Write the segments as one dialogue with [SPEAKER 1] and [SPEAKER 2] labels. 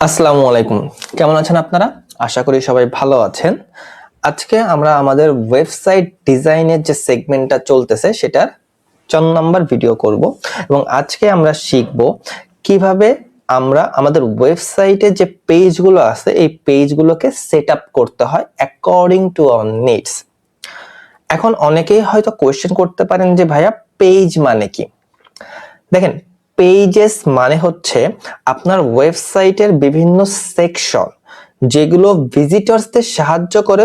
[SPEAKER 1] আসসালামু আলাইকুম। কেমন আছেন আপনারা? আশা করি সবাই ভালো আছেন। আজকে আমরা আমাদের ওয়েবসাইট ডিজাইনের যে সেগমেন্টটা চলতেছে সেটার ৪ নাম্বার ভিডিও করব এবং আজকে আমরা শিখব কিভাবে আমরা আমাদের ওয়েবসাইটে যে পেজগুলো আছে এই পেজগুলোকে সেটআপ করতে হয় অ্যাকর্ডিং টু আওয়ার নিডস। এখন অনেকেই হয়তো কোয়েশ্চেন করতে পারেন যে ভাইয়া পেজ মানে কি? দেখেন, পেজেস মানে হচ্ছে আপনার ওয়েবসাইটের বিভিন্ন সেকশন যেগুলো ভিজিটরসদের সাহায্য করে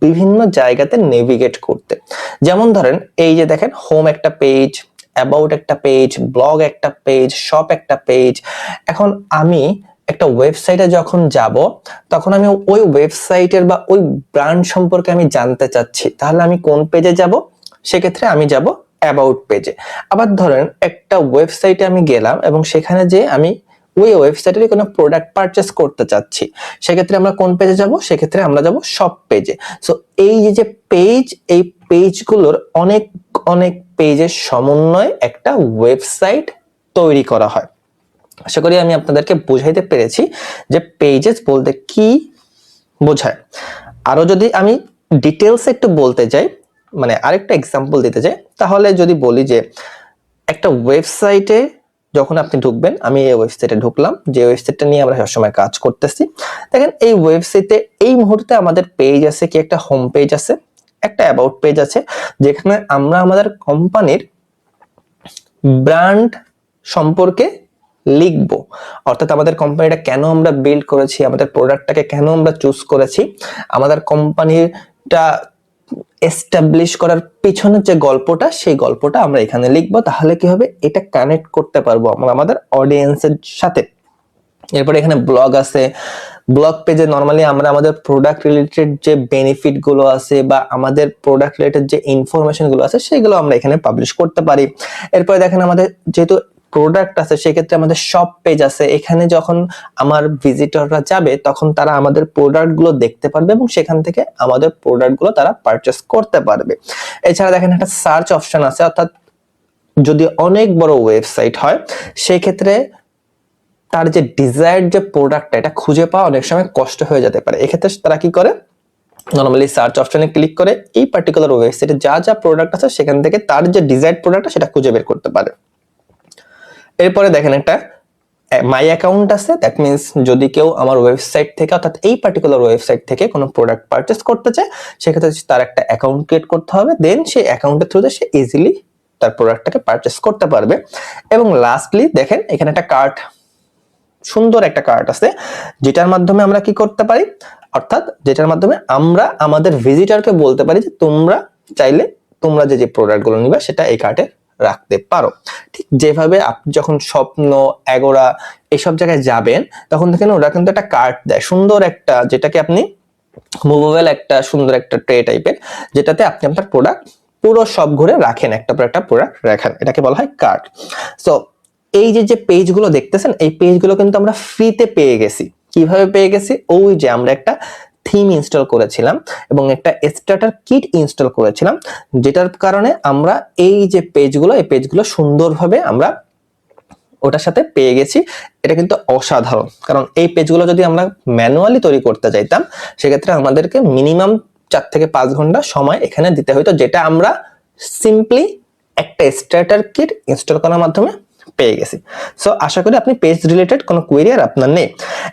[SPEAKER 1] বিভিন্ন জায়গাতে নেভিগেট করতে। যেমন ধরেন এই যে দেখেন, হোম একটা পেজ, অ্যাবাউট একটা পেজ, ব্লগ একটা পেজ, শপ একটা পেজ। এখন আমি একটা ওয়েবসাইটে যখন যাব তখন আমি ওই ওয়েবসাইটের বা ওই ব্র্যান্ড সম্পর্কে আমি জানতে চাচ্ছি, তাহলে আমি কোন পেজে যাব? সেক্ষেত্রে আমি যাব অ্যাবাউট পেজে। আবার ধরেন একটা ওয়েবসাইটে আমি গেলাম এবং সেখানে যে আমি ওই ওয়েবসাইটের কোনো প্রোডাক্ট পারচেস করতে চাচ্ছি, সেক্ষেত্রে আমরা কোন পেজে যাব? সেক্ষেত্রে আমরা যাব শপ পেজে। সো এই যে পেজ, এই পেজগুলোর অনেক অনেক পেজের সমন্বয়ে একটা ওয়েবসাইট তৈরি করা হয়। আশা করি আমি আপনাদেরকে বোঝাইতে পেরেছি যে পেজেস বলতে কি বোঝায়। আরো যদি আমি ডিটেলস একটু বলতে যাই, মানে আরেকটা এক্সাম্পল দিতে চাই, তাহলে যদি বলি যে একটা ওয়েবসাইটে যখন আপনি ঢুকবেন, আমি এই ওয়েবসাইটে ঢুকলাম, যে ওয়েবসাইটটা নিয়ে আমরা সবসময় কাজ করতেছি। দেখেন এই ওয়েবসাইটে এই মুহূর্তে আমাদের পেজ আছে, কি একটা হোম পেজ আছে, একটা অ্যাবাউট পেজ আছে, যেখানে আমরা আমাদের কোম্পানির ব্র্যান্ড সম্পর্কে লিখবো। অর্থাৎ আমাদের কোম্পানিটা কেন আমরা বিল্ড করেছি, আমাদের প্রোডাক্টটাকে কেন আমরা চুজ করেছি, আমাদের কোম্পানিটা এস্টাবলিশ করার পিছনের যে গল্পটা, সেই গল্পটা আমরা এখানে লিখবো। তাহলে কি হবে, এটা কানেক্ট করতে পারবো আমরা আমাদের অডিয়েন্সের সাথে। এরপরে এখানে ব্লগ আছে, ব্লগ পেজে নরমালি আমরা আমাদের প্রোডাক্ট রিলেটেড যে বেনিফিট গুলো আছে বা আমাদের প্রোডাক্ট রিলেটেড যে ইনফরমেশন গুলো আছে সেগুলো আমরা এখানে পাবলিশ করতে পারি। এরপরে দেখেন আমাদের যেহেতু প্রোডাক্ট আছে সেক্ষেত্রে আমাদের শপ পেজ আছে, এখানে যখন আমার ভিজিটররা যাবে তখন তারা আমাদের প্রোডাক্ট গুলো দেখতে পারবে এবং সেখান থেকে আমাদের প্রোডাক্ট গুলো তারা পারচেস করতে পারবে। এছাড়া দেখেন একটা সার্চ অপশন আছে, অর্থাৎ যদি অনেক বড় ওয়েবসাইট হয় সেই ক্ষেত্রে তার যে ডিজায়ার্ড যে প্রোডাক্টটা এটা খুঁজে পাওয়া অনেক সময় কষ্ট হয়ে যেতে পারে। এক্ষেত্রে তারা কি করে, নরমালি সার্চ অপশনে ক্লিক করে এই পার্টিকুলার ওয়েবসাইটে যা যা প্রোডাক্ট আছে সেখান থেকে তার যে ডিজায়ার্ড প্রোডাক্টটা সেটা খুঁজে বের করতে পারে। এরপরে দেখেন একটা মাই অ্যাকাউন্ট আছে, দ্যাট মিনস যদি কেউ আমার ওয়েবসাইট থেকে অর্থাৎ এই পার্টিকুলার ওয়েবসাইট থেকে কোনো প্রোডাক্ট পারচেস করতে চায় সেক্ষেত্রে তার একটা অ্যাকাউন্ট ক্রিয়েট করতে হবে, দেন সেই অ্যাকাউন্টের থ্রুতে সে ইজিলি তার প্রোডাক্টটাকে পারচেস করতে পারবে। এবং লাস্টলি দেখেন এখানে একটা কার্ট, সুন্দর একটা কার্ট আছে, যেটার মাধ্যমে আমরা কি করতে পারি, অর্থাৎ যেটার মাধ্যমে আমরা আমাদের ভিজিটরকে বলতে পারি যে তোমরা চাইলে তোমরা যে যে প্রোডাক্ট গুলো নিবে সেটা এই কার্টে রাখতে পারো। ঠিক যেভাবে আপনি যখন স্বপ্ন, এগোরা এইসব জায়গায় যাবেন তখন দেখেন ওরা কিন্তু একটা কার্ট দেয়, সুন্দর একটা, যেটাকে আপনি মুভেবল একটা সুন্দর একটা ট্রে টাইপের, যেটাতে আপনি আপনার প্রোডাক্ট পুরো সব ঘুরে রাখেন, একটা পর একটা প্রোডাক্ট রাখেন, এটাকে বলা হয় কার্ট। সো এই যে যে পেজগুলো দেখতেছেন এই পেজগুলো কিন্তু আমরা ফ্রিতে পেয়ে গেছি। কিভাবে পেয়ে গেছি? ওই যে আমরা একটা থিম ইনস্টল করেছিলাম এবং একটা স্টার্টার কিট ইনস্টল করেছিলাম, যেটার কারণে আমরা এই যে পেজগুলো, এই পেজগুলো সুন্দরভাবে আমরা ওটার সাথে পেয়ে গেছি। এটা কিন্তু অসাধারণ, কারণ এই পেজগুলো যদি আমরা ম্যানুয়ালি তৈরি করতে চাইতাম সেক্ষেত্রে আমাদেরকে মিনিমাম 4 থেকে 5 ঘন্টা সময় এখানে দিতে হতো, যেটা আমরা সিম্পলি একটা স্টার্টার কিট ইনস্টল করার মাধ্যমে পেয়ে গেছি। সো আশা করি আপনি পেজ রিলেটেড কোনো কোয়েরি আর আপনার নেই।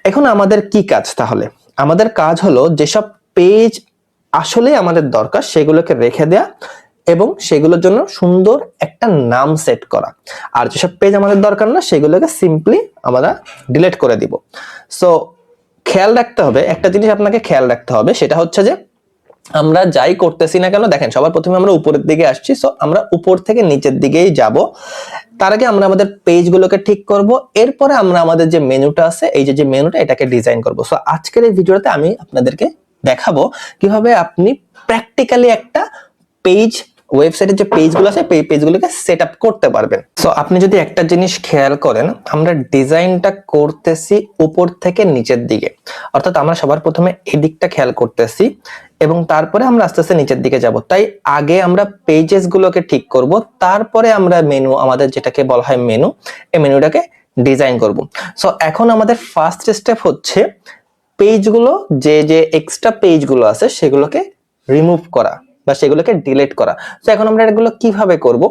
[SPEAKER 1] এখন আমাদের কি কাজ? তাহলে আমাদের কাজ হলো যেসব পেজ আসলে আমাদের দরকার সেগুলোকে রেখে দেয়া এবং সেগুলোর জন্য সুন্দর একটা নাম সেট করা, আর যেসব পেজ আমাদের দরকার না সেগুলোকে সিম্পলি আমরা ডিলিট করে দিব। সো খেয়াল রাখতে হবে, একটা জিনিস আপনাকে খেয়াল রাখতে হবে, সেটা হচ্ছে যে আমরা যাই করতেছি না কেন, দেখেন সবার প্রথমে আমরা উপরের দিকে আসছি, সো আমরা উপর থেকে নিচের দিকেই যাব। তার আগে আমরা আমাদের পেজগুলোকে ঠিক করব, এরপরে আমরা আমাদের যে মেনুটা আছে, এই যে মেনুটা, এটাকে ডিজাইন করব। সো আজকের এই ভিডিওতে আমি আপনাদেরকে দেখাবো কিভাবে আপনি প্র্যাকটিক্যালি একটা পেজ, ওয়েবসাইটের যে পেজগুলো আছে এই পেজগুলোকে সেট আপ করতে পারবেন। সো আপনি যদি একটা জিনিস খেয়াল করেন, আমরা ডিজাইনটা করতেছি উপর থেকে নিচের দিকে, অর্থাৎ আমরা সবার প্রথমে এই দিকটা খেয়াল করতেছি এবং তারপরে আমরা আস্তে আস্তে নিচের দিকে যাব। তাই আগে আমরা পেজেস গুলোকে ঠিক করব, তারপরে আমরা মেনু, আমাদের যেটাকে বলা হয় মেনু, এই মেনুটাকে ডিজাইন করব। সো এখন আমাদের ফার্স্ট স্টেপ হচ্ছে পেজগুলো, যে যে এক্সট্রা পেজগুলো আছে সেগুলোকে রিমুভ করা বা সেগুলোকে ডিলিট করা। তো এখন আমরা এগুলো কিভাবে করব,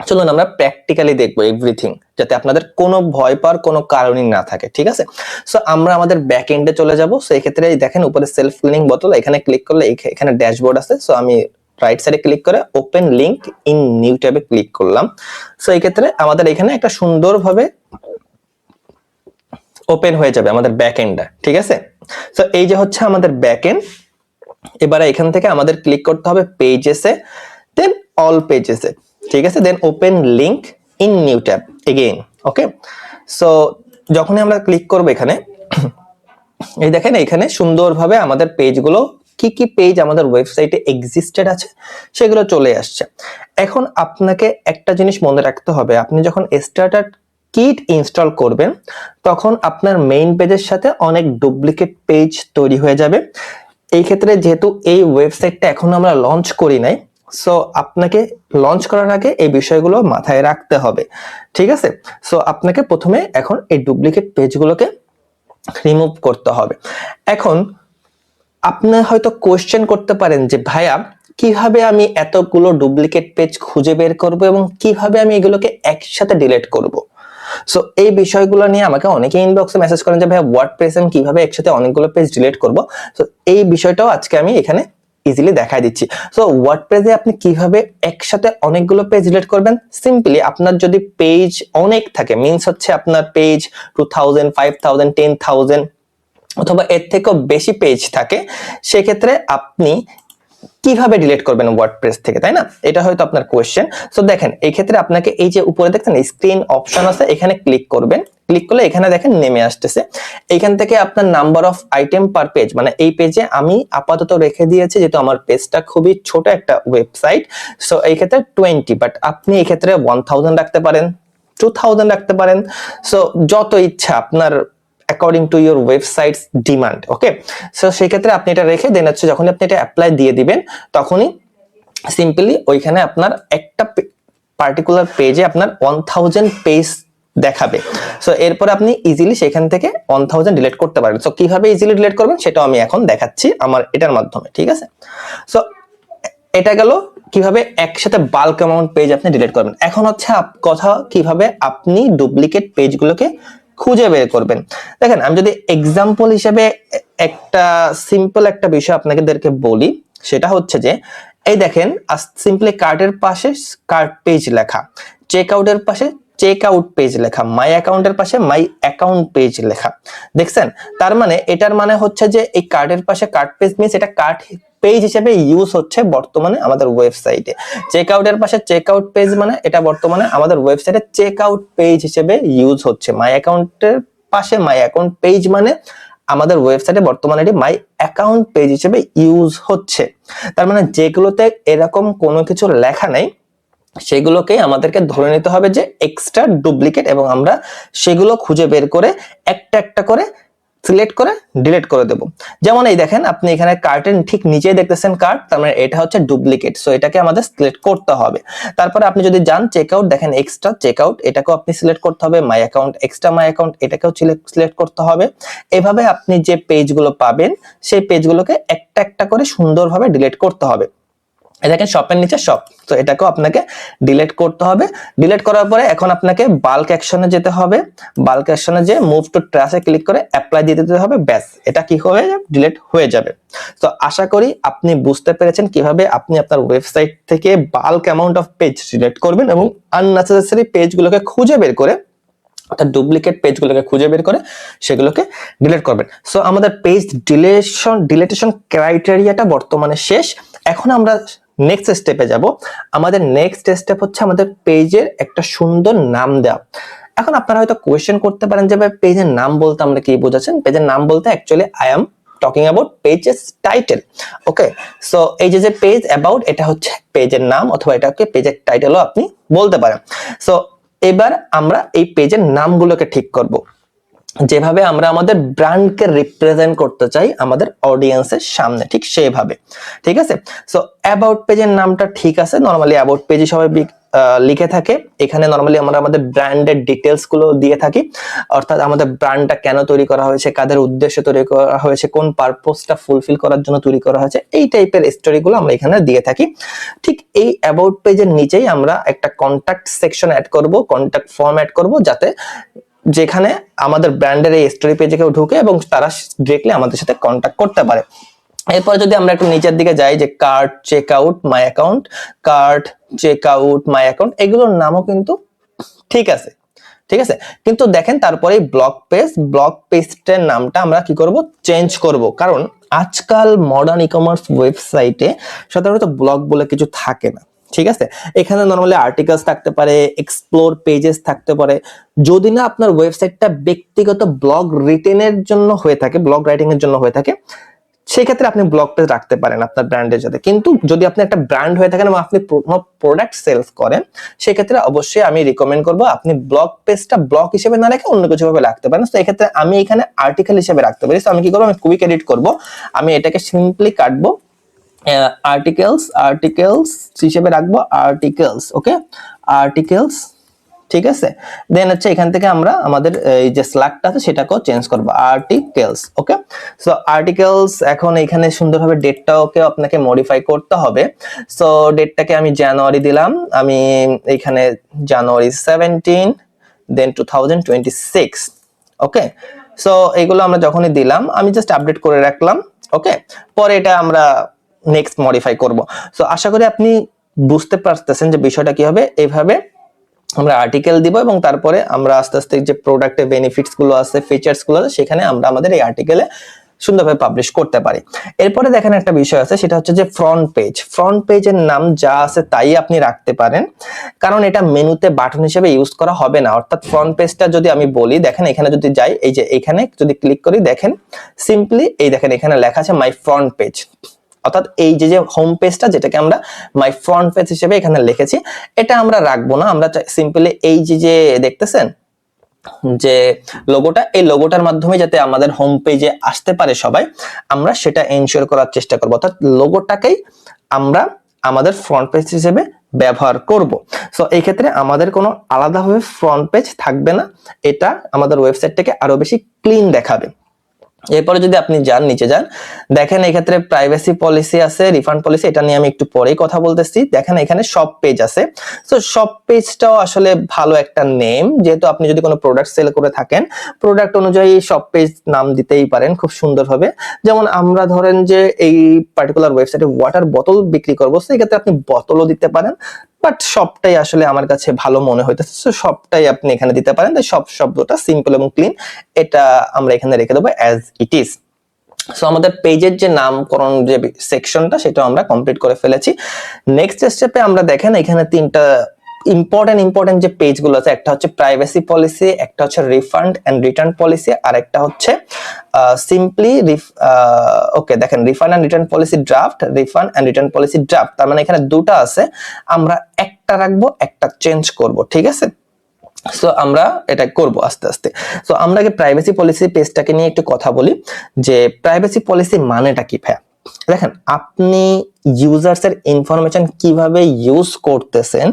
[SPEAKER 1] চলুন আমরা প্র্যাকটিক্যালি দেখবো এভরিথিং, যাতে আপনাদের কোনো ভয় পাওয়ার কোনো কারণই না থাকে, ঠিক আছে। সো আমরা আমাদের ব্যাক এন্ডে চলে যাব। সো এই ক্ষেত্রে দেখেন উপরে সেলফ ক্লিনিং বোতল, এখানে ক্লিক করলে এখানে ড্যাশবোর্ড আছে। সো আমি রাইট সাইডে ক্লিক করে ওপেন লিংক ইন নিউ ট্যাবে ক্লিক করলাম। সো এই ক্ষেত্রে আমাদের এখানে একটা সুন্দরভাবে ওপেন হয়ে যাবে আমাদের ব্যাক এন্ডটা, ঠিক আছে। সো এই যে হচ্ছে আমাদের ব্যাক এন্ড। এবারে এখান থেকে আমাদের ক্লিক করতে হবে পেজেসে, দেন অল পেজেসে, ঠিক আছে, then open link in new tab again. Okay, so যখনই আমরা ক্লিক করব এখানে, এই দেখেন এখানে সুন্দরভাবে আমাদের পেজগুলো, কি কি পেজ আমাদের ওয়েবসাইটে এক্সিস্টেড আছে সেগুলো চলে আসছে। এখন আপনাকে একটা জিনিস মনে রাখতে হবে, আপনি যখন স্টার্টার কিট ইনস্টল করবেন তখন আপনার মেইন পেজের সাথে অনেক ডুপ্লিকেট পেজ তৈরি হয়ে যাবে। এই ক্ষেত্রে যেহেতু এই ওয়েবসাইটটা এখনো আমরা লঞ্চ করি নাই, সো আপনাকে লঞ্চ করার আগে এই বিষয়গুলো মাথায় রাখতে হবে, ঠিক আছে। সো আপনাকে প্রথমে এখন এই ডুপ্লিকেট পেজগুলোকে রিমুভ করতে হবে। এখন আপনি হয়তো কোশ্চেন করতে পারেন যে ভাইয়া কিভাবে আমি এতগুলো ডুপ্লিকেট পেজ খুঁজে বের করব এবং কিভাবে আমি এগুলোকে একসাথে ডিলিট করব। সো এই বিষয়গুলো নিয়ে আমাকে অনেকে ইনবক্সে মেসেজ করেন যে ভাইয়া ওয়ার্ডপ্রেসে আমি কিভাবে একসাথে অনেকগুলো পেজ ডিলিট করব। সো এই বিষয়টাও আজকে আমি এখানে ইজিলি দেখাই দিচ্ছি। সো ওয়ার্ডপ্রেসে আপনি কিভাবে একসাথে অনেকগুলো পেজ ডিলিট করবেন, সিম্পলি আপনার যদি পেজ অনেক থাকে, মিন্স হচ্ছে আপনার পেজ 2000, 5000, 10,000 অথবা এর থেকেও বেশি পেজ থাকে, সেক্ষেত্রে আপনি কিভাবে ডিলিট করবেন ওয়ার্ডপ্রেস থেকে, তাই না? এটা হয়তো আপনার কোয়েশ্চেন। সো দেখেন এই ক্ষেত্রে আপনাকে এই যে উপরে দেখছেন স্ক্রিন অপশন আছে, এখানে ক্লিক করবেন। ক্লিক করলে এখানে দেখেন নেমে আসতেছে, এইখান থেকে আপনার number of item per page, মানে এই পেজে আমি আপাতত রেখে দিয়েছি যেহেতু আমার পেজটা খুবই ছোট একটা ওয়েবসাইট, সো এই ক্ষেত্রে 20, বাট আপনি এই ক্ষেত্রে 1000 রাখতে পারেন, 2000 রাখতে পারেন। সো যত ইচ্ছা আপনার according to your websites demand. Okay, so সেই ক্ষেত্রে আপনি এটা রেখে দেন, হচ্ছে যখন আপনি এটা অ্যাপ্লাই দিয়ে দিবেন তখনই সিম্পলি ওইখানে আপনার একটা পার্টিকুলার পেজে আপনার 1000 পেজ দেখাবে। সো এরপর আপনি ইজিলি সেখান থেকে 1000 ডিলিট করতে পারেন। সো কিভাবে ইজিলি ডিলিট করবেন সেটাও আমি এখন দেখাচ্ছি আমার এটার মাধ্যমে, ঠিক আছে। সো এটা গেল কিভাবে একসাথে বাল্ক অ্যামাউন্ট পেজ আপনি ডিলিট করবেন। এখন হচ্ছে কথা কিভাবে আপনি ডুপ্লিকেট পেজগুলোকে খুঁজে বের করবেন। দেখেন আমি যদি এক্সাম্পল হিসেবে একটা সিম্পল একটা বিষয় আপনাদেরকে বলি, সেটা হচ্ছে যে এই দেখেন সিম্পলি কার্টের পাশে কার্ট পেজ লেখা, চেক আউটের পাশে চেক আউট পেজ লেখা, মাই অ্যাকাউন্টের পাশে মাই অ্যাকাউন্ট পেজ লেখা, দেখছেন? তার মানে এটার মানে হচ্ছে যে এই কার্টের পাশে কার্ট পেজ মিন্স এটা কার্ট পেজ হিসেবে ইউজ হচ্ছে বর্তমানে আমাদের ওয়েবসাইটে। চেক আউটের পাশে চেক আউট পেজ মানে এটা বর্তমানে আমাদের ওয়েবসাইটে চেক আউট পেজ হিসেবে ইউজ হচ্ছে। মাই অ্যাকাউন্টের পাশে মাই অ্যাকাউন্ট পেজ মানে আমাদের ওয়েবসাইটে বর্তমানে এটি মাই অ্যাকাউন্ট পেজ হিসেবে ইউজ হচ্ছে। তার মানে যেগুলোতে এরকম কোনো কিছু লেখা নেই সেগুলোকে আমাদেরকে ধরে নিতে হবে যে এক্সট্রা ডুপ্লিকেট, এবং আমরা সেগুলো খুঁজে বের করে একটা একটা করে সিলেক্ট করে ডিলিট করে দেব। যেমন এই দেখেন আপনি এখানে কার্টের ঠিক নিচেই দেখতেছেন কার্ট, তার মানে এটা হচ্ছে ডুপ্লিকেট, সো এটাকে আমাদের সিলেক্ট করতে হবে। তারপরে আপনি যদি যান চেকআউট, দেখেন এক্সট্রা চেকআউট, এটাকেও আপনি সিলেক্ট করতে হবে। My account, extra my account, এটাকেও সিলেক্ট করতে হবে। এভাবে আপনি যে পেজগুলো পাবেন সেই পেজগুলোকে একটা একটা করে সুন্দরভাবে ডিলিট করতে হবে। দেখেন শপের নিচে শপ, তো এটাকেও আপনাকে ডিলিট করতে হবে। ডিলিট করার পরে এখন আপনাকে বাল্ক অ্যাকশনে যেতে হবে। বাল্ক অ্যাকশনে যে মুভ টু ট্রাশে ক্লিক করে অ্যাপ্লাই দিয়ে দিতে হবে, ব্যাস এটা কি হয়ে যাবে, ডিলিট হয়ে যাবে। তো আশা করি আপনি বুঝতে পেরেছেন কিভাবে আপনি আপনার ওয়েবসাইট থেকে bulk amount of page delete করবেন এবং আননেসেসারি পেজগুলোকে খুঁজে বের করে, অর্থাৎ ডুপ্লিকেট পেজগুলোকে খুঁজে বের করে সেগুলোকে ডিলিট করবেন। সো আমাদের পেজ ডিলিটেশন ক্রাইটেরিয়াটা বর্তমানে শেষ। এখন আমরা নেক্সট স্টেপে যাব। আমাদের নেক্সট স্টেপ হচ্ছে আমাদের পেজের একটা সুন্দর নাম দেওয়া। এখন আপনারা হয়তো কোয়েশ্চেন করতে পারেন যে ভাই পেজের নাম বলতে আমরা কি বোঝাচ্ছেন? পেজের নাম বলতে actually I am talking about pages title. Okay, so এই যে পেজ অ্যাবাউট, এটা হচ্ছে পেজের নাম, অথবা এটাকে পেজের টাইটেলও আপনি বলতে পারেন। সো এবার আমরা এই পেজের নামগুলোকে ঠিক করব, যেভাবে আমরা আমাদের ব্র্যান্ডকে রিপ্রেজেন্ট করতে চাই আমাদের অডিয়েন্সের সামনে, ঠিক সেইভাবে। ঠিক আছে, সো অ্যাবাউট পেজের নামটা ঠিক আছে, নরমালি অ্যাবাউট পেজই সবাই লিখে থাকে। এখানে নরমালি আমরা আমাদের ব্র্যান্ডের ডিটেলস গুলো দিয়ে থাকি, অর্থাৎ আমাদের ব্র্যান্ডটা কেন তৈরি করা হয়েছে, কাদের উদ্দেশ্যে তৈরি করা হয়েছে, কোন পারপোজটা ফুলফিল করার জন্য তৈরি করা হয়েছে, এই টাইপের স্টোরিগুলো আমরা এখানে দিয়ে থাকি। ঠিক এই অ্যাবাউট পেজের নিচেই আমরা একটা কন্ট্যাক্ট সেকশন অ্যাড করব, কন্ট্যাক্ট ফর্ম অ্যাড করব, যাতে যেখানে আমাদের ব্র্যান্ডের এই স্টোরি পেজে কেউ ঢুকে এবং তারা ডিরেক্টলি আমাদের সাথে কন্ট্যাক্ট করতে পারে। এরপরে যদি আমরা একটু নিচের দিকে যাই, যে cart, check out, my account, cart, check out, my account, এগুলোর নামও কিন্তু ঠিক আছে, ঠিক আছে। কিন্তু দেখেন তারপরে ব্লগ পেজটার নামটা আমরা কি করব, চেঞ্জ করব। কারণ আজকাল মডার্ন ই কমার্স ওয়েবসাইটে সাধারণত ব্লগ বলে কিছু থাকে না, ঠিক আছে। এখানে নরমালি আর্টিকেলস থাকতে পারে, এক্সপ্লোর পেজেস থাকতে পারে। যদি না আপনার ওয়েবসাইটটা ব্যক্তিগত ব্লগ রিটেনের জন্য হয়ে থাকে, ব্লগ রাইটিং এর জন্য হয়ে থাকে, সেক্ষেত্রে আপনি ব্লগ পেজ রাখতে পারেন আপনার ব্র্যান্ডের সাথে। কিন্তু যদি আপনি একটা ব্র্যান্ড হয়ে থাকেন এবং আপনি প্রোডাক্ট সেলস করেন, সেক্ষেত্রে অবশ্যই আমি রিকমেন্ড করবো আপনি ব্লগ পেজটা ব্লগ হিসেবে না রেখে অন্য কিছু ভাবে রাখতে পারেন। তো এক্ষেত্রে আমি এখানে আর্টিকেল হিসেবে রাখতে পারি। তো আমি কি করবো, আমি কুইক এডিট করব, আমি এটাকে সিম্পলি কাটবো, আর্টিকেলস হিসেবে রাখবো, আর্টিকেলস, ওকে, আর্টিকেলস, ঠিক আছে। দেন হচ্ছে এখান থেকে আমরা আমাদের এই যে স্ল্যাগটা আছে সেটাকেও চেঞ্জ করব, আর্টিকেলস, ওকে। সো আর্টিকেলস, এখন এখানে সুন্দরভাবে ডেটটাকে আপনাকে মডিফাই করতে হবে। সো ডেটটাকে আমি জানুয়ারি দিলাম, আমি এখানে জানুয়ারি 17 দেন 2026, ওকে। সো এগুলো আমরা যখনই দিলাম, আমি জাস্ট আপডেট করে রাখলাম, ওকে। পরে এটা আমরা নেক্সট মডিফাই করব। সো আশা করি আপনি বুঝতে পারতেছেন যে বিষয়টা কি হবে। এইভাবে আমরা আর্টিকেল দিব এবং তারপরে আমরা আস্তে আস্তে যে প্রোডাক্টের বেনিফিটস গুলো আছে, ফিচার্স গুলো আছে, সেখানে আমরা আমাদের এই আর্টিকেলে সুন্দরভাবে পাবলিশ করতে পারি। এরপরে দেখেন একটা বিষয় আছে, সেটা হচ্ছে যে ফ্রন্ট পেজের নাম যা আছে তাই আপনি রাখতে পারেন, কারণ এটা মেনুতে বাটন হিসেবে ইউজ করা হবে না। অর্থাৎ ফ্রন্ট পেজটা যদি আমি বলি, দেখেন এখানে যদি যাই, এই যে এখানে যদি ক্লিক করি, দেখেন সিম্পলি এই দেখেন এখানে লেখা আছে মাই ফ্রন্ট পেজ, অর্থাৎ এই যে হোম পেজটা যেটাকে আমরা মাই ফ্রন্ট পেজ হিসেবে এখানে লিখেছি, এটা আমরা রাখবো না। আমরা সিম্পলি এই যে দেখতেছেন যে লোগোটা, এই লোগোটার মাধ্যমে যাতে আমাদের হোম পেজে আসতে পারে সবাই, আমরা সেটা এনশিওর করার চেষ্টা করব। অর্থাৎ লোগোটাকেই আমরা আমাদের ফ্রন্ট পেজ হিসেবে ব্যবহার করব। সো এই ক্ষেত্রে আমাদের কোনো আলাদাভাবে ফ্রন্ট পেজ থাকবে না, এটা আমাদের ওয়েবসাইটটাকে আরো বেশি ক্লিন দেখাবে। এরপরে যদি আপনি নিচে যান, দেখেন এক্ষেত্রে প্রাইভেসি পলিসি আছে, রিফান্ড পলিসি, এটা নিয়ে আমি একটু পরেই কথা বলতেছি। দেখেন এখানে সব পেজ আছে। তো সব পেজটাও আসলে ভালো একটা নেম, যেহেতু আপনি যদি কোনো প্রোডাক্ট সেল করে থাকেন, প্রোডাক্ট অনুযায়ী সব পেজ নাম দিতেই পারেন খুব সুন্দরভাবে। যেমন আমরা ধরেন যে এই পার্টিকুলার ওয়েবসাইটে ওয়াটার বোতল বিক্রি করবো, সেক্ষেত্রে আপনি বোতলও দিতে পারেন, বাট সবটাই আসলে আমার কাছে ভালো মনে হইতেছে, সবটাই আপনি এখানে দিতে পারেন। তাই সব শব্দটা সিম্পল এবং ক্লিন, এটা আমরা এখানে রেখে দেবো অ্যাজ ইট ইজ। সো আমাদের পেজের যে নামকরণ যে সেকশনটা, সেটা আমরা কমপ্লিট করে ফেলেছি। নেক্সট স্টেপে আমরা দেখেন এখানে তিনটা ইম্পর্টেন্ট যে পেজগুলো আছে, একটা হচ্ছে প্রাইভেসি পলিসি, একটা হচ্ছে রিফান্ড এন্ড রিটার্ন পলিসি, আর একটা হচ্ছে সিম্পলি ওকে। দেখেন refund and return policy draft, refund and return policy draft, তার মানে এখানে দুটো আছে, আমরা একটা রাখবো, একটা চেঞ্জ করব, ঠিক আছে। সো আমরা এটা করব আস্তে আস্তে। সো আমরা আগে প্রাইভেসি পলিসি পেজটাকে নিয়ে একটু কথা বলি, যে প্রাইভেসি পলিসি মানেটা কি ভাই। দেখেন আপনি ইউজার্স এর ইনফরমেশন কিভাবে ইউজ করতেছেন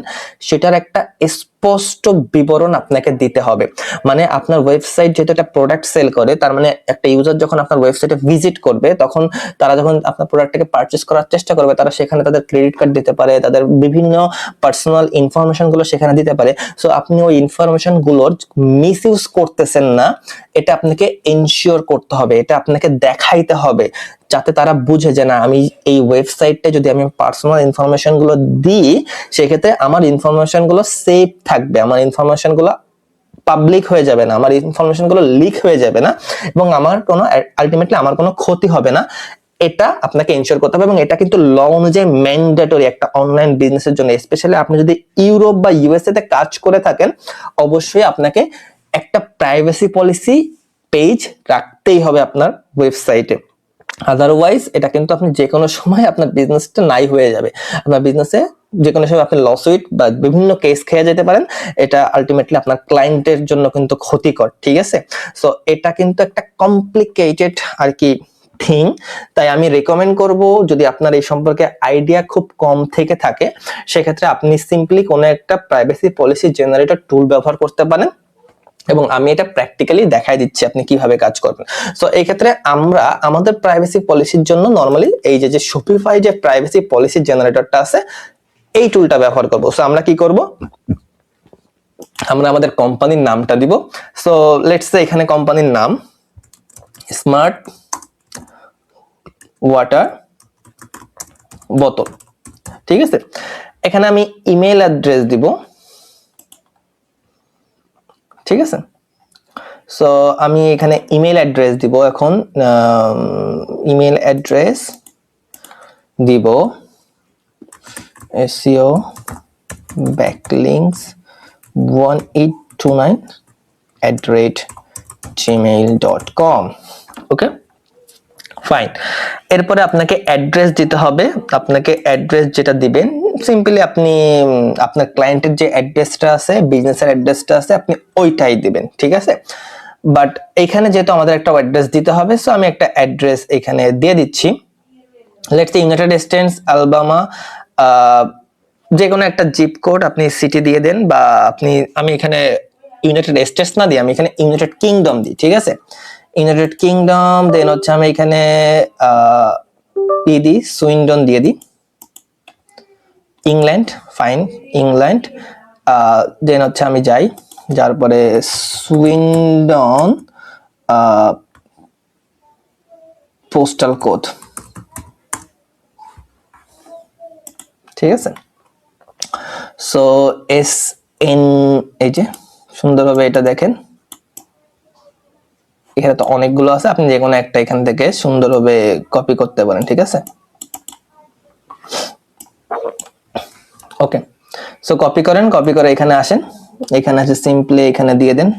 [SPEAKER 1] সেটার একটা স্পষ্ট বিবরণ আপনাকে দিতে হবে। মানে আপনার ওয়েবসাইট যেহেতু একটা প্রোডাক্ট সেল করে, তার মানে একটা ইউজার যখন আপনার ওয়েবসাইটে ভিজিট করবে, তখন তারা যখন আপনার প্রোডাক্টটাকে পারচেজ করার চেষ্টা করবে, তারা সেখানে তাদের ক্রেডিট কার্ড দিতে পারে, তাদের বিভিন্ন পার্সোনাল ইনফরমেশন গুলো সেখানে দিতে পারে। সো আপনি ওই ইনফরমেশন গুলোর মিস ইউজ করতেছেন না, এটা আপনাকে এনশিওর করতে হবে, এটা আপনাকে দেখাইতে হবে, যাতে তারা বুঝে যে না, আমি এই ওয়েবসাইটে যদি আমি পার্সোনাল ইনফরমেশন গুলো দিই, সেক্ষেত্রে আমার ইনফরমেশন গুলো সেফ থাকবে, আমার ইনফরমেশন গুলো পাবলিক হয়ে যাবে না, আমার ইনফরমেশন গুলো লিক হয়ে যাবে না, এবং আমার কোনো আলটিমেটলি আমার কোনো ক্ষতি হবে না। এটা আপনাকে এনশিওর করতে হবে, এবং এটা কিন্তু ল অনুযায়ী ম্যান্ডেটরি একটা অনলাইন বিজনেসের জন্য। স্পেশালি আপনি যদি ইউরোপ বা ইউএসএ তে কাজ করে থাকেন, অবশ্যই আপনাকে একটা প্রাইভেসি পলিসি পেজ রাখতেই হবে আপনার ওয়েবসাইটে। আদারওয়াইজ এটা কিন্তু আপনি যে কোনো সময় আপনার বিজনেসটা নাই হয়ে যাবে, আপনার বিজনেসে যে কোনো সময় আপনি লসউইট বা বিভিন্ন কেস খেয়ে যেতে পারেন, এটা আলটিমেটলি আপনার ক্লায়েন্টের জন্য কিন্তু ক্ষতিকর, ঠিক আছে। সো এটা কিন্তু একটা কমপ্লিকেটেড আর কি থিং, তাই আমি রেকমেন্ড করব যদি আপনার এই সম্পর্কে আইডিয়া খুব কম থেকে থাকে সেক্ষেত্রে আপনি সিম্পলি কোনো একটা প্রাইভেসি পলিসি জেনারেটর টুল ব্যবহার করতে পারেন এবং আমি এটা প্র্যাকটিক্যালি দেখাই দিচ্ছি আপনি কিভাবে কাজ করবেন। সো এই ক্ষেত্রে আমরা আমাদের প্রাইভেসি পলিসির জন্য নরমালি এই যে শপিফাই যে প্রাইভেসি পলিসি জেনারেটরটা আছে এই টুলটা ব্যবহার করব। সো আমরা কি করব, আমরা আমাদের কোম্পানির নামটা দিব। সো লেটস সে এখানে কোম্পানির নাম স্মার্ট ওয়াটার বোতল, ঠিক আছে। এখানে আমি ইমেল অ্যাড্রেস দিব, ঠিক আছে। সো আমি এখানে ইমেল অ্যাড্রেস দিব, এখন ইমেল অ্যাড্রেস দিব SEO backlinks 1829@gmail.com। Okay fine. এরপরে আপনাকে অ্যাড্রেস দিতে হবে। আপনাকে অ্যাড্রেস যেটা দিবেন সিম্পলি আপনি আপনার ক্লায়েন্টের যে অ্যাড্রেসটা আছে, বিজনেসের অ্যাড্রেসটা আছে, আপনি ওইটাই দিবেন, ঠিক আছে। বাট এখানে যেহেতু আমাদের একটা অ্যাড্রেস দিতে হবে, সো আমি একটা অ্যাড্রেস এখানে দিয়ে দিচ্ছি। Let's say United states Alabama, যে কোনো একটা জিপ কোড আপনি সিটি দিয়ে দেন, বা আমি এখানে ইউনাইটেড স্টেটস না দিই, আমি এখানে ইউনাইটেড কিংডম দিই, ঠিক আছে। ইউনাইটেড কিংডম, দেন হচ্ছে আমি এখানে দিই সুইন্ডন দিয়ে দিই, ইংল্যান্ড, ফাইন ইংল্যান্ড, দেন হচ্ছে আমি যাই, যার পরে সুইন্ডন পোস্টাল কোড, ঠিক আছে। সো SN, এই যে সুন্দরভাবে এটা দেখেন, এখানে তো অনেকগুলো আছে, আপনি যে কোনো একটা এখান থেকে সুন্দরভাবে কপি করতে পারেন, ঠিক আছে। ওকে, সো কপি করেন, কপি করে এখানে আসেন, এখানে আছে সিম্পলি এখানে দিয়ে দেন,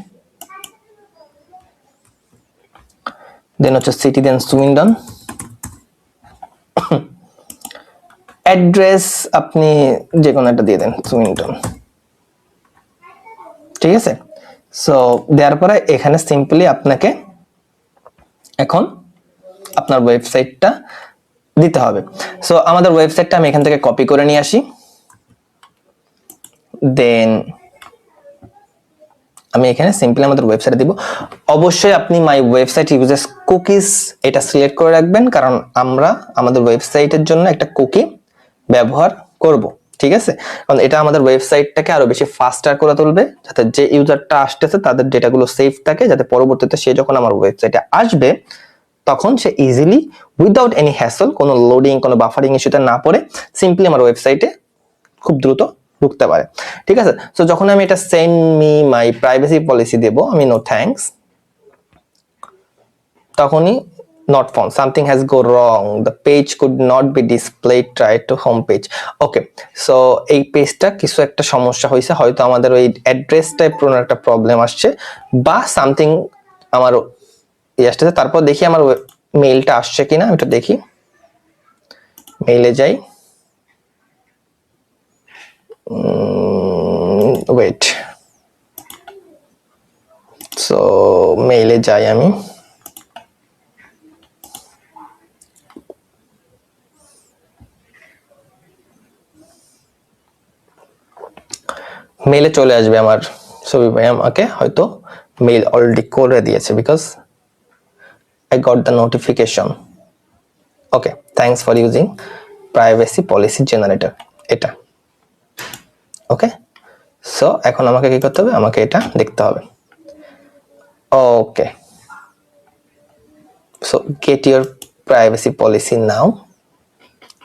[SPEAKER 1] দেন হচ্ছে সিটি, দেন সুইন্ডন, অ্যাড্রেস আপনি যে কোনো একটা দিয়ে দেন সুইন্ডন, ঠিক আছে। সো দেওয়ার পরে এখানে সিম্পলি আপনাকে এখন আপনার ওয়েবসাইটটা দিতে হবে। সো আমাদের ওয়েবসাইটটা আমি এখান থেকে কপি করে নিয়ে আসি, দেন আমি এখানে সিম্পলি আমাদের ওয়েবসাইটে দিব। অবশ্যই আপনি মাই ওয়েবসাইট ইউজেস কুকিজ এটা সিলেক্ট করে রাখবেন, কারণ আমরা আমাদের ওয়েবসাইটের জন্য একটা কুকি ব্যবহার করব, ঠিক আছে। কারণ এটা আমাদের ওয়েবসাইটটাকে আরো বেশি ফাস্টার করে তুলবে, যাতে যে ইউজারটা আসতেছে তাদের ডেটাগুলো সেফ থাকে, যাতে পরবর্তীতে সে যখন আমার ওয়েবসাইটে আসবে তখন সে ইজিলি উইদাউট এনি হ্যাসল, কোনো লোডিং, কোনো বাফারিং ইস্যুতে না পড়ে সিম্পলি আমার ওয়েবসাইটে খুব দ্রুত ঢুকতে পারে, ঠিক আছে। সো যখন আমি এটা send me my privacy policy দেব, আমি নো থ্যাঙ্কস, তখনই not found, something has go wrong, the page could not be displayed, try to home page। Okay, so এই পেজটা কিছু একটা সমস্যা হয়েছে, হয়তো আমাদের ওই অ্যাড্রেসটায় পুরো একটা প্রবলেম আসছে বা সামথিং আমার আসতেছে। তারপর দেখি আমার মেইলটা আসছে কিনা, আমি একটু দেখি, মেইলে যাই, ওয়েট, সো মেইলে যাই, আমি মেইলে চলে আসবে আমার ছবি ভাই, আমাকে হয়তো মেইল অলরেডি করে দিয়েছে, because I got the notification. Okay, thanks for using privacy policy generator, এটা ওকে। সো এখন আমাকে কি করতে হবে, আমাকে এটা দেখতে হবে। Okay, so get your privacy policy now,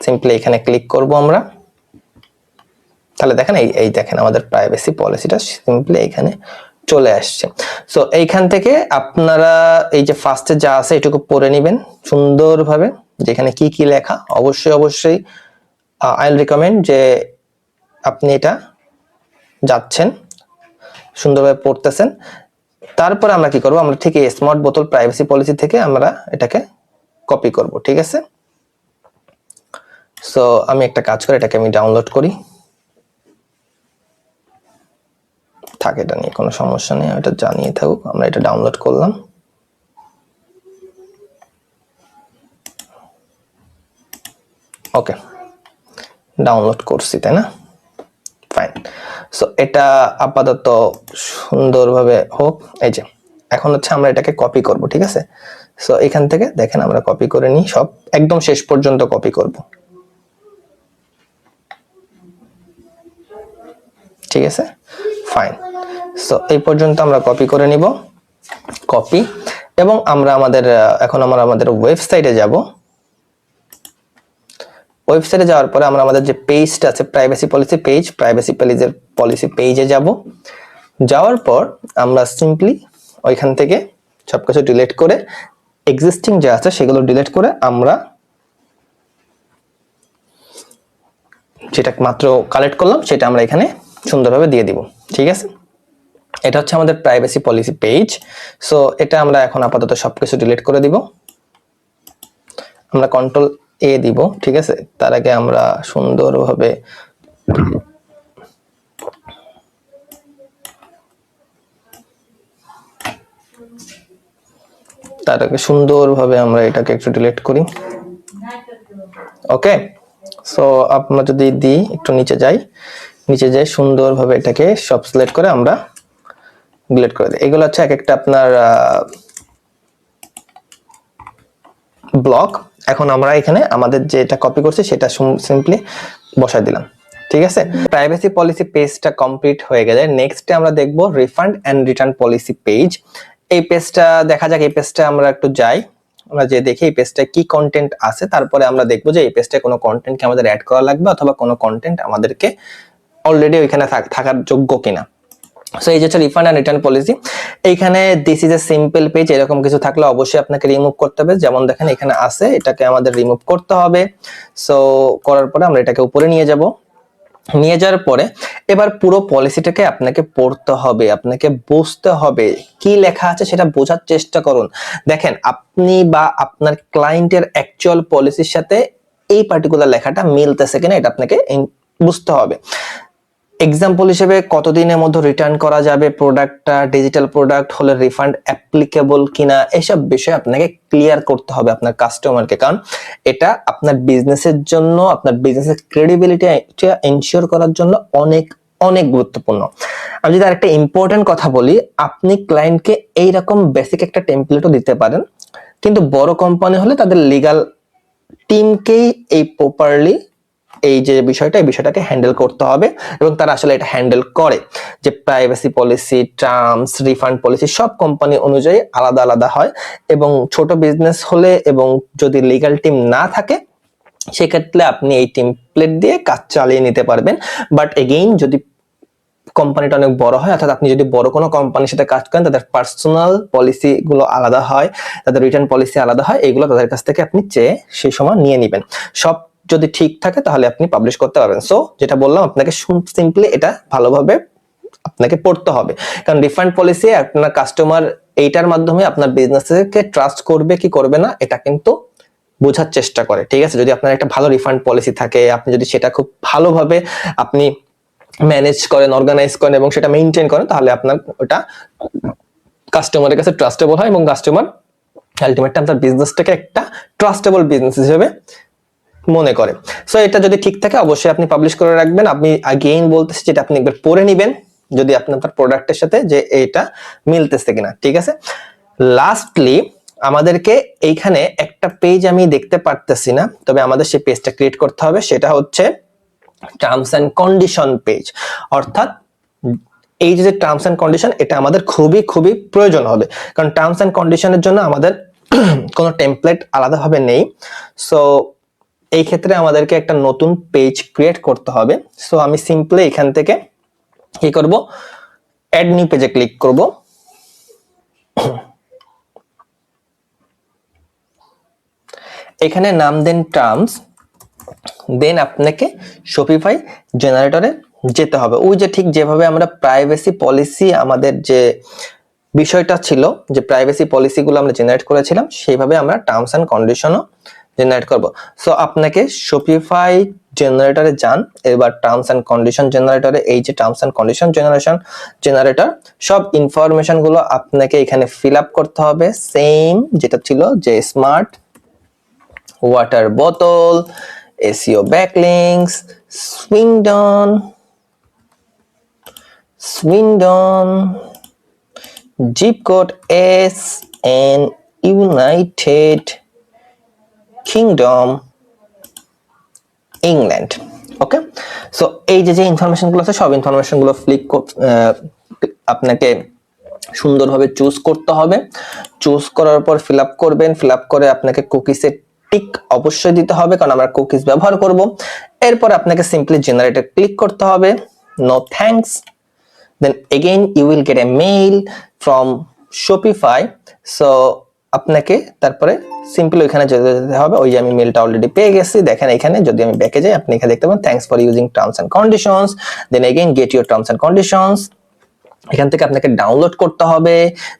[SPEAKER 1] simply এখানে ক্লিক করব আমরা, তাহলে দেখেন এই দেখেন আমাদের প্রাইভেসি পলিসিটা সিম্পলি এখানে চলে আসছে। সো এইখান থেকে আপনারা এই যে ফার্স্টে যা আছে এটুকু পড়ে নেবেন সুন্দরভাবে, যেখানে কি কি লেখা। অবশ্যই আই উইল রিকমেন্ড যে আপনি এটা যাচ্ছেন সুন্দরভাবে পড়তেছেন। তারপর আমরা কি করব, আমরা ঠিক এই স্মার্ট বোতল প্রাইভেসি পলিসি থেকে আমরা এটাকে কপি করব, ঠিক আছে। সো আমি একটা কাজ করি, এটাকে আমি ডাউনলোড করি, থাকে এটা নিয়ে কোনো সমস্যা নেই, এটা জানিয়ে থাকুক, আমরা এটা ডাউনলোড করলাম। ওকে, ডাউনলোড করছি তাই না, ফাইন। সো এটা আপাতত সুন্দরভাবে হোক। এই যে এখন হচ্ছে আমরা এটাকে কপি করব, ঠিক আছে। সো এখান থেকে দেখেন আমরা কপি করে নিই, সব একদম শেষ পর্যন্ত কপি করব, ঠিক আছে, ফাইন। সো এই পর্যন্ত আমরা কপি করে নিব, কপি। এবং আমরা এখন আমাদের ওয়েবসাইটে যাব। ওয়েবসাইটে যাওয়ার পরে আমরা আমাদের যে পেজটা আছে প্রাইভেসি পলিসি পেজে যাব। যাওয়ার পর আমরা সিম্পলি ওইখান থেকে সবকিছু ডিলিট করে এক্সিস্টিং যা আছে সেগুলো ডিলিট করে আমরা যেটা মাত্র কালেক্ট করলাম সেটা আমরা এখানে সুন্দরভাবে দিয়ে দিব, ঠিক আছে। এটা হচ্ছে আমাদের প্রাইভেসি পলিসি পেজ। সো এটা আমরা এখন আপাতত সবকিছু ডিলিট করে দিব। আমরা কন্ট্রোল এ দিব, ঠিক আছে। তার আগে আমরা সুন্দরভাবে আমরা এটাকে একটু ডিলিট করি। ওকে, সো আমরা যদি দিই একটু নিচে যাই সুন্দরভাবে এটাকে সব সিলেক্ট করে আমরা ডিলিট করে দিই। এগুলো হচ্ছে এক একটা আপনার ব্লক। এখন আমরা এখানে আমাদের যেটা কপি করছি সেটা সিম্পলি বসাই দিলাম, ঠিক আছে। প্রাইভেসি পলিসি পেজটা কমপ্লিট হয়ে গেলে নেক্সটে আমরা দেখব refund and return policy page. এই পেজটা দেখা যাক, এই পেজটা আমরা একটু যাই, আমরা যে দেখি এই পেজটায় কি কন্টেন্ট আছে, তারপরে আমরা দেখবো যে এই পেজটায় কোনো কন্টেন্ট কি আমাদের অ্যাড করা লাগবে অথবা কোনো কন্টেন্ট আমাদেরকে অলরেডি ওইখানে থাকার যোগ্য কিনা। সো এই যে হচ্ছে রিফান্ড এন্ড রিটার্ন পলিসি। এইখানে this is a simple page, এরকম কিছু থাকলে অবশ্যই আপনাকে রিমুভ করতে হবে। যেমন দেখেন এখানে আছে, এটাকে আমাদের রিমুভ করতে হবে। সো করার পরে আমরা এটাকে উপরে নিয়ে যাওয়ার পরে এবার পুরো পলিসিটাকে আপনাকে পড়তে হবে, আপনাকে বুঝতে হবে কি লেখা আছে সেটা বোঝার চেষ্টা করুন। দেখেন আপনি বা আপনার ক্লায়েন্টের অ্যাকচুয়াল পলিসির সাথে এই পার্টিকুলার লেখাটা মিলতেছে কিনা এটা আপনাকে বুঝতে হবে। এক্সাম্পল হিসেবে কতদিনের মধ্যে রিটার্ন করা যাবে প্রোডাক্টটা, ডিজিটাল প্রোডাক্ট হলে রিফান্ড অ্যাপ্লিকেবল কিনা, এসব বিষয় আপনাকে ক্লিয়ার করতে হবে আপনার কাস্টমারকে। কারণ এটা আপনার বিজনেসের জন্য, আপনার বিজনেসের ক্রেডিবিলিটি এনশিওর করার জন্য অনেক অনেক গুরুত্বপূর্ণ। আমি যদি আরেকটা ইম্পর্টেন্ট কথা বলি, আপনি ক্লায়েন্টকে এইরকম বেসিক একটা টেমপ্লেটও দিতে পারেন, কিন্তু বড় কোম্পানি হলে তাদের লিগাল টিমকেই এই প্রপারলি এই যে বিষয়টাকে হ্যান্ডেল করতে হবে এবং তারা আসলে এটা হ্যান্ডেল করে। যে privacy policy, terms, refund policy সব কোম্পানি অনুযায়ী আলাদা আলাদা হয় এবং ছোট বিজনেস হলে এবং যদি লিগ্যাল টিম না থাকে সেক্ষেত্রে আপনি এই টেমপ্লেট দিয়ে কাজ চালিয়ে নিতে পারবেন। বাট এগেইন যদি কোম্পানিটা অনেক বড় হয়, অর্থাৎ আপনি যদি বড় কোনো কোম্পানির সাথে কাজ করেন তাদের পার্সোনাল পলিসি গুলো আলাদা হয়, তাদের রিটার্ন পলিসি আলাদা হয়, এগুলো তাদের কাছ থেকে আপনি চেয়ে সেই সময় নিয়ে নেবেন। সব যদি ঠিক থাকে তাহলে আপনি পাবলিশ করতে পারবেন। সো যেটা বললাম আপনাকে সিম্পলি এটা ভালোভাবে আপনাকে পড়তে হবে, কারণ রিফান্ড পলিসি আপনার কাস্টমার এইটার মাধ্যমে আপনার বিজনেসকে ট্রাস্ট করবে কি করবে না এটা কিন্তু বোঝার চেষ্টা করে, ঠিক আছে। যদি আপনার একটা ভালো রিফান্ড পলিসি থাকে, আপনি যদি সেটা খুব ভালোভাবে আপনি ম্যানেজ করেন, অর্গানাইজ করেন এবং সেটা মেইনটেইন করেন, তাহলে আপনার ওটা কাস্টমারের কাছে ট্রাস্টেবল হয় এবং কাস্টমার আলটিমেটলি আপনার বিজনেসটাকে একটা ট্রাস্টেবল বিজনেস হিসেবে মনে করে। সো এটা যদি ঠিক থাকে অবশ্যই আপনি পাবলিশ করে রাখবেন। আমি আগেইন বলতেছি যেটা আপনি একবার পড়ে নেবেন যদি আপনার প্রোডাক্টের সাথে যে এটা মিলতেছে কিনা, ঠিক আছে। লাস্টলি আমাদেরকে এইখানে একটা পেজ আমি দেখতে পারতেছি না, তবে আমাদের সেই পেজটা ক্রিয়েট করতে হবে, সেটা হচ্ছে টার্মস এন্ড কন্ডিশন পেজ। অর্থাৎ এই যে টার্মস এন্ড কন্ডিশন এটা আমাদের খুবই খুবই প্রয়োজন হবে, কারণ টার্মস এন্ড কন্ডিশনের জন্য আমাদের কোনো টেমপ্লেট আলাদাভাবে নেই। সো এই ক্ষেত্রে আমাদেরকে একটা নতুন পেজ ক্রিয়েট করতে হবে। সো আমি সিম্পলি এখান থেকে কি করব, অ্যাড নিউ পেজে ক্লিক করব। এখানে নাম দেন টার্মস, দেন আপনাকে শপিফাই জেনারেটরে যেতে হবে। ওই যে ঠিক যেভাবে আমরা প্রাইভেসি পলিসি আমাদের যে বিষয়টা ছিল, যে প্রাইভেসি পলিসিগুলো আমরা জেনারেট করেছিলাম, সেইভাবে আমরা টার্মস এন্ড কন্ডিশনও জেনারেট করব। সো আপনাকে শপিফাই জেনারেটরে যান, এবার টার্মস এন্ড কন্ডিশন জেনারেটরে এই যে টার্মস এন্ড কন্ডিশন জেনারেটর সব ইনফরমেশন গুলো আপনাকে এখানে ফিল আপ করতে হবে, সেম যেটা ছিল যে স্মার্ট ওয়াটার বোতল, SEO backlinks, Swindon, zip code S and United Kingdom, England. Okay, so এই যে ইনফরমেশন গুলো আছে সব ইনফরমেশন গুলো আপনাকে সুন্দরভাবে চুজ করতে হবে। চুজ করার পর ফিল আপ করবেন, ফিল আপ করে আপনাকে কুকিজে টিক অবশ্যই দিতে হবে, কারণ আমরা কুকিজ ব্যবহার করব। এরপর আপনাকে সিম্পলি জেনারেটে ক্লিক করতে হবে, no thanks. Then again you will get a mail from Shopify. So আপনাকে তারপরে সিম্পলি ওইখানে যেতে হবে। ওই যে আমি মেলটা অলরেডি পেয়ে গেছি, দেখেন এখানে যদি আমি ব্যাকে যাই আপনি এখানে দেখতে পাবেন thanks for using terms and conditions, then again get your terms and conditions. এখান থেকে আপনাকে ডাউনলোড করতে হবে,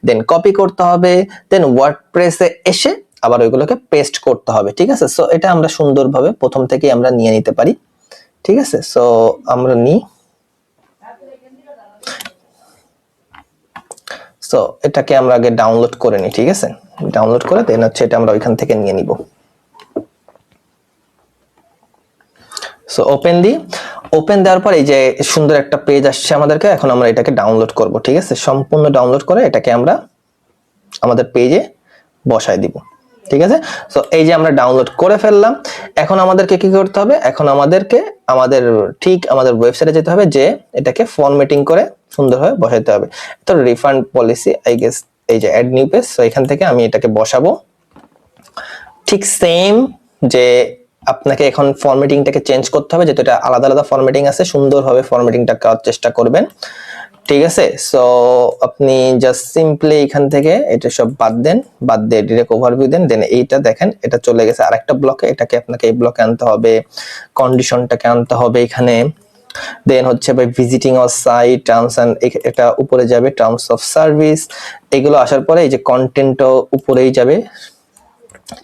[SPEAKER 1] দেন কপি করতে হবে, দেন ওয়ার্ডপ্রেসে এসে আবার ওইগুলোকে পেস্ট করতে হবে। ঠিক আছে, সো এটা আমরা সুন্দরভাবে প্রথম থেকেই আমরা নিয়ে নিতে পারি। ঠিক আছে, সো আমরা নিই। সো এটাকে আমরা আগে ডাউনলোড করে নিই। ঠিক আছে, ডাউনলোড করে দেন হচ্ছে এটা আমরা ওইখান থেকে নিয়ে নিব। সো ওপেন দেওয়ার পর এই যে সুন্দর একটা পেজ আসছে আমাদেরকে। এখন আমরা এটাকে ডাউনলোড করব। ঠিক আছে, সম্পূর্ণ ডাউনলোড করে এটাকে আমরা আমাদের পেজে বসায় দিব। ঠিক আছে, সো এই যে আমরা ডাউনলোড করে ফেললাম। এখন আমাদেরকে কি করতে হবে? এখন আমাদেরকে আমাদের ওয়েবসাইটে যেতে হবে, যে এটাকে ফরম্যাটিং করে সুন্দরভাবে বসাইতে হবে। তো রিফান্ড পলিসি আই গেস এই যে অ্যাড নিউ পেজ, সো এখান থেকে আমি এটাকে বসাবো। ঠিক সেম যে আপনাকে এখন ফরম্যাটিংটাকে চেঞ্জ করতে হবে, যেহেতু এটা আলাদা আলাদা ফরম্যাটিং আছে, সুন্দরভাবে ফরম্যাটিংটা করার চেষ্টা করবেন। ঠিক আছে, সো আপনি জাস্ট সিম্পলি এখান থেকে এটা সব বাদ দিয়ে ডিরেক্ট ওভারভিউ দেন। দেন এইটা দেখেন এটা চলে গেছে আরেকটা ব্লকে, এটাকে আপনাকে এই ব্লকে আনতে হবে, কন্ডিশনটাকে আনতে হবে এখানে। দেন হচ্ছে ভাই visiting our site terms and, এটা উপরে যাবে টার্মস অফ সার্ভিস। এগুলো আসার পরে এই যে কন্টেন্টও উপরেই যাবে।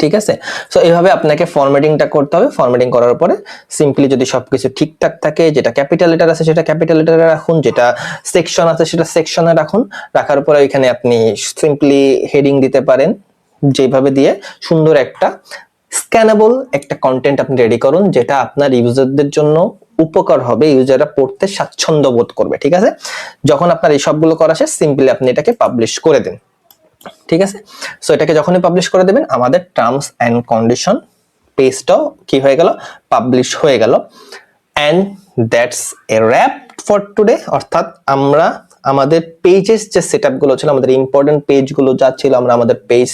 [SPEAKER 1] ঠিক আছে, সো এইভাবে আপনাকে ফরম্যাটিংটা করতে হবে। ফরম্যাটিং করার পরে সিম্পলি যদি সবকিছু ঠিকঠাক থাকে, যেটা ক্যাপিটাল লেটার আছে সেটা ক্যাপিটাল লেটারে রাখুন, যেটা সেকশন আছে সেটা সেকশনে রাখুন। রাখার পরে এখানে আপনি সিম্পলি হেডিং দিতে পারেন, যেভাবে দিয়ে সুন্দর একটা স্ক্যানেবল একটা কন্টেন্ট আপনি রেডি করুন, যেটা আপনার ইউজারদের জন্য উপকার হবে, ইউজাররা পড়তে স্বাচ্ছন্দ্য বোধ করবে। ঠিক আছে, যখন আপনার এই সবগুলো করা শেষ সিম্পলি আপনি এটাকে পাবলিশ করে দিন। ঠিক আছে, সো এটাকে যখনই পাবলিশ করে দেবেন আমাদের টার্মস এন্ড কন্ডিশন পেজটাও কি হয়ে গেল, পাবলিশ হয়ে গেল। And that's a wrap for today. অর্থাৎ আমরা আমাদের পেজের যে সেটআপ গুলো ছিল, আমাদের ইম্পর্টেন্ট পেজগুলো যা ছিল, আমরা আমাদের পেজ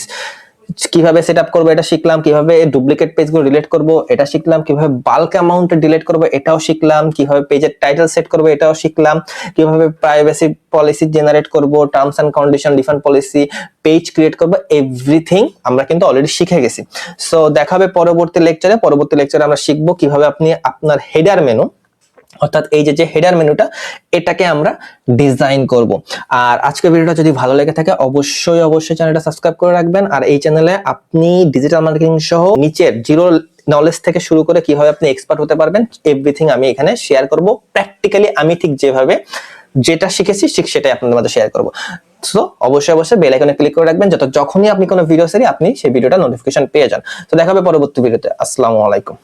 [SPEAKER 1] কিভাবে সেটআপ করব এটা শিখলাম, কিভাবে ডুপ্লিকেট পেজগুলো ডিলিট করব এটা শিখলাম, কিভাবে বাল্ক অ্যামাউন্টে ডিলিট করব এটাও শিখলাম, কিভাবে পেজের টাইটেল সেট করব এটাও শিখলাম, কিভাবে প্রাইভেসি পলিসি জেনারেট করব, terms and condition, refund policy, page create করব, এভরিথিং আমরা কিন্তু অলরেডি শিখে গেছি। সো দেখা হবে পরবর্তী লেকচারে আমরা শিখব কিভাবে আপনি আপনার হেডার মেনু, অর্থাৎ এই যে হেডার মেনুটা, এটাকে আমরা ডিজাইন করব। আর আজকের ভিডিওটা যদি ভালো লেগে থাকে অবশ্যই চ্যানেলটা সাবস্ক্রাইব করে রাখবেন। আর এই চ্যানেলে আপনি ডিজিটাল মার্কেটিং সহ নিচের জিরো নলেজ থেকে শুরু করে কিভাবে আপনি এক্সপার্ট হতে পারবেন, এভরিথিং আমি এখানে শেয়ার করব। প্র্যাকটিক্যালি আমি ঠিক যেভাবে যেটা শিখেছি ঠিক সেটাই আপনাদের মধ্যে শেয়ার করব। সো অবশ্যই বেল আইকনে ক্লিক করে রাখবেন, যখনই আপনি কোনো ভিডিও ছাড়ি আপনি সেই ভিডিওটা নোটিফিকেশন পেয়ে যান। তো দেখা হবে পরবর্তী ভিডিওতে। আসসালামু আলাইকুম।